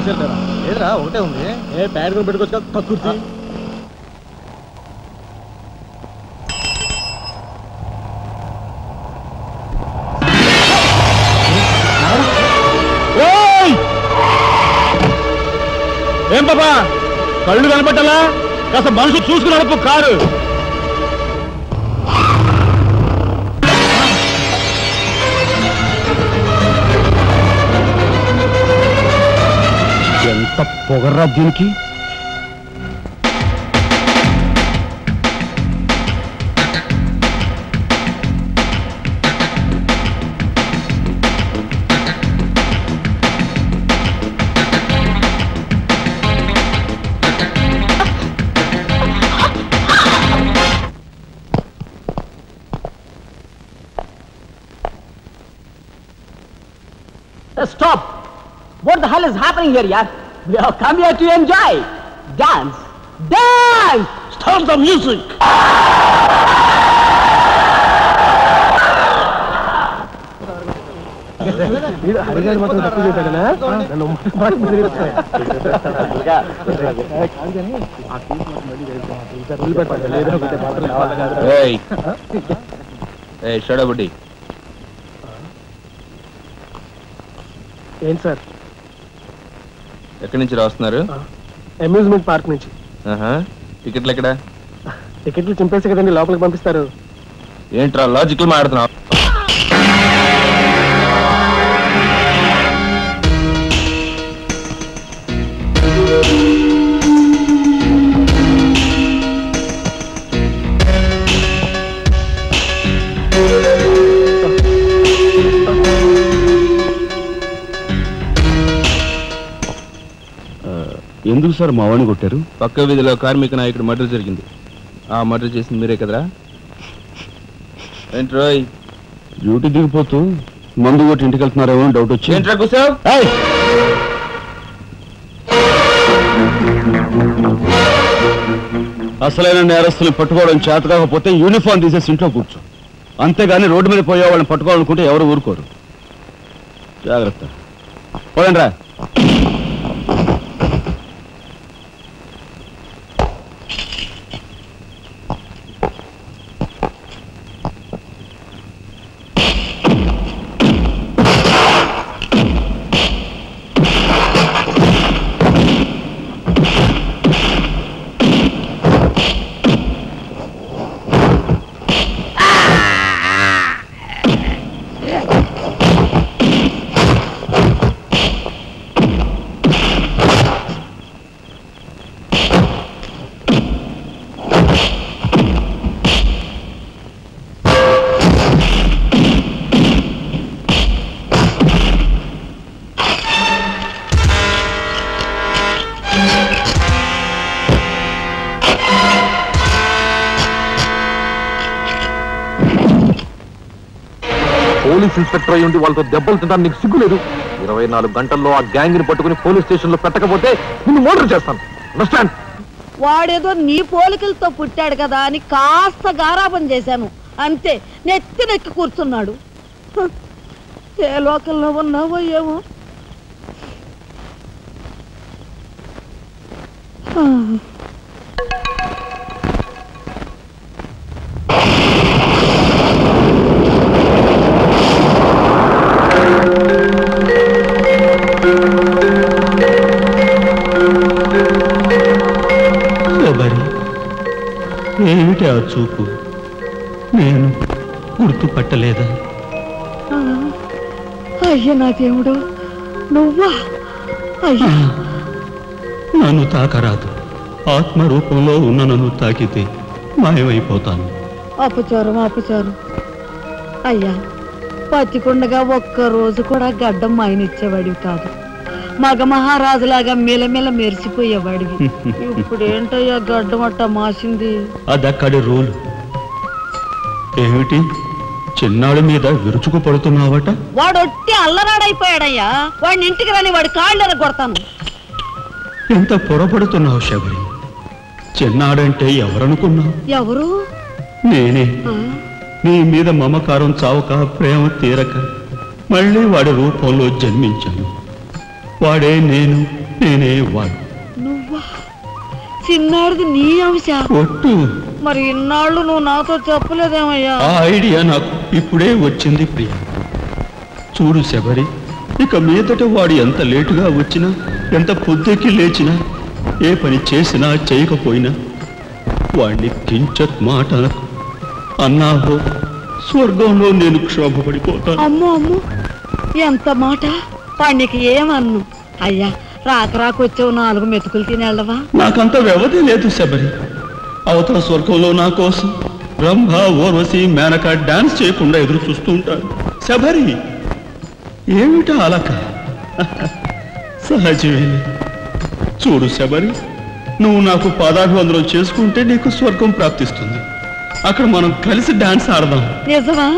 లేదురా ఒకటే ఉంది. ఏ ప్యాడ్ కొని పెట్టుకోవచ్చు కక్కుర్తి. ఏం బాబా కళ్ళు కనపట్టాలా? కాస్త మనసు చూసుకుని నడుపు కారు. ఎంత పొగర్రా దీనికి. Stop! What the hell is happening here, yaar? We have come here to enjoy. Dance! Dance! Stop the music! హరిగారు మాత్రం తప్పు చేశాడు నన్ను ఏంటి సార్? ఎక్కడి నుంచి రాస్తున్నారు? అమ్యూజ్మెంట్ పార్క్ నుంచి. టికెట్లు ఎక్కడ? టికెట్లు చింపేసి కదండి లోపలికి పంపిస్తారు. ఏంట్రా లాజికల్ మాట్లాడుతున్నావు? ఎందుకు సార్ మా వాడిని కొట్టారు? పక్క వీధిలో కార్మిక నాయకుడు మర్డర్ జరిగింది. ఆ మర్డర్ చేసింది మీరే కదరా? ఏంట్రోయ్ డ్యూటీ దిగిపోతూ మందు కొట్టి ఇంటికి వెళ్తున్నారేమో డౌట్ వచ్చి. ఏంట్రా కూసావ్? అసలైన నేరస్తుల్ని పట్టుకోవడం చేత కాకపోతే యూనిఫామ్ తీసేసి ఇంట్లో కూర్చో. అంతేగాని రోడ్డు మీద పోయే వాళ్ళని పట్టుకోవాలనుకుంటే ఎవరు ఊరుకోరు. జాగ్రత్త. పోయండి రా. పోలీస్ ఇన్స్పెక్టర్ అయ్యి ఉండి వాళ్ళతో దెబ్బలు తింటాను నీకు సిగ్గులేదు? 24 గంటల్లో ఆ గ్యాంగ్ ని పట్టుకుని పోలీస్ స్టేషన్ లో పెట్టకపోతే నిన్ను మర్డర్ చేస్తాను. అండర్స్టాండ్? వాడేదో నీ పోలికలతో పుట్టాడు కదా అని కాస్త గారాబం చేశాను అంతే. నెత్తి కూర్చున్నాడు. ఏ లోకల్లో ఉన్నావో ఏమో. ఏమిటి ఆ చూపు? నేను గుర్తుపట్టలేదా? అయ్యా నా దేవుడు, నువ్వా? అయ్యా నన్ను తాకరాదు. ఆత్మరూపంలో ఉన్న నన్ను తాకితే మాయమైపోతాను. అపచారం అపచారం. అయ్యా పచ్చికుండగా ఒక్కరోజు కూడా గడ్డం మాయనిచ్చేవాడివి కాదు. మగ మహారాజులాగా మెలమెల మెరిసిపోయేవాడివి. ఇప్పుడు ఏంటయ్యా గడ్డం అట్ట మాసింది? అదక్కడి రూలు. ఏమిటి చిన్నాడు మీద విరుచుకు పడుతున్నావట? వాడొట్టి అల్లరాడైపోయాడయ్యా. వాడిని ఇంటికి రాని వాడి కాళ్ళని కొడతాను. ఎంత పొరపడుతున్నావు శబరి? చిన్నాడంటే ఎవరనుకున్నావు? ఎవరు? నేనే. నీ మీద మమకారం చావక ప్రేమ తీరక మళ్ళీ వాడి రూపంలో జన్మించాను. వాడే నేను నేనే వాడు. నువ్వా? చిన్నాడిది నీ అంశ? ఒట్టు. మరి ఇన్నాళ్ళు నువ్వు నాతో చెప్పలేదేమయ్యా? ఆ ఐడియా నాకు ఇప్పుడే వచ్చింది ప్రియ. చూడు శబరి, ఇక మీదట వాడు ఎంత లేటుగా వచ్చినా, ఎంత పొద్దుకి లేచినా, ఏ పని చేసినా చేయకపోయినా వాడిని కించత్ మాట అనకు. అన్నాహో స్వర్గంలో నేను క్షోభపడిపోతాను. అమ్మో అమ్మో, ఎంత మాట! వాడికి ఏమన్ను? అయ్యా, రాకొచ్చావు 4 మెతుకులు తినేళ్ళవా? నాకంత వ్యవధి లేదు శబరి. అవతల స్వర్గంలో నా కోసం రంభ, ఊర్వశి, మేనక డాన్స్ చేయకుండా ఎదురు చూస్తూ ఉంటాడు. శబరి, ఏమిటా అలక? సహజమే. చూడు శబరి, నువ్వు నాకు పాదాభివందనం చేసుకుంటే నీకు స్వర్గం ప్రాప్తిస్తుంది. అక్కడ మనం కలిసి డాన్స్ ఆడదాం. నిజమా?